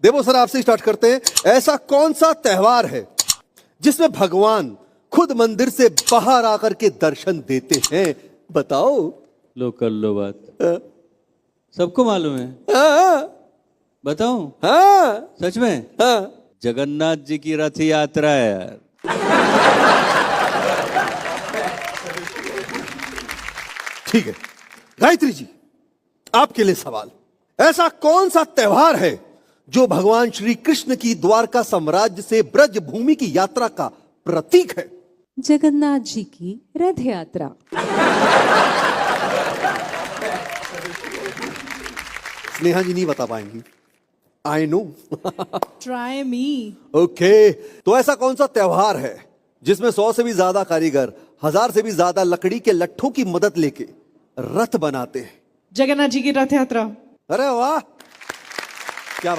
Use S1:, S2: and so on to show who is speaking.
S1: देवो सर, आपसे स्टार्ट करते हैं। ऐसा कौन सा त्योहार है जिसमें भगवान खुद मंदिर से बाहर आकर के दर्शन देते हैं? बताओ।
S2: लो कर लो बात,
S1: हाँ,
S2: सबको मालूम है।
S1: हाँ,
S2: बताऊं?
S1: हाँ,
S2: सच में
S1: हाँ।
S2: जगन्नाथ जी की रथ यात्रा है यार।
S1: ठीक है गायत्री जी, आपके लिए सवाल। ऐसा कौन सा त्योहार है जो भगवान श्री कृष्ण की द्वारका साम्राज्य से ब्रज भूमि की यात्रा का प्रतीक है?
S3: जगन्नाथ जी की रथ यात्रा।
S1: स्नेहा जी नहीं बता पाएंगी, I know.
S3: Try me.
S1: Okay, तो ऐसा कौन सा त्योहार है जिसमें 100 से भी ज्यादा कारीगर 1000 से भी ज्यादा लकड़ी के लट्ठों की मदद लेके रथ बनाते हैं?
S3: जगन्नाथ जी की रथ यात्रा।
S1: अरे वाह, क्या बात।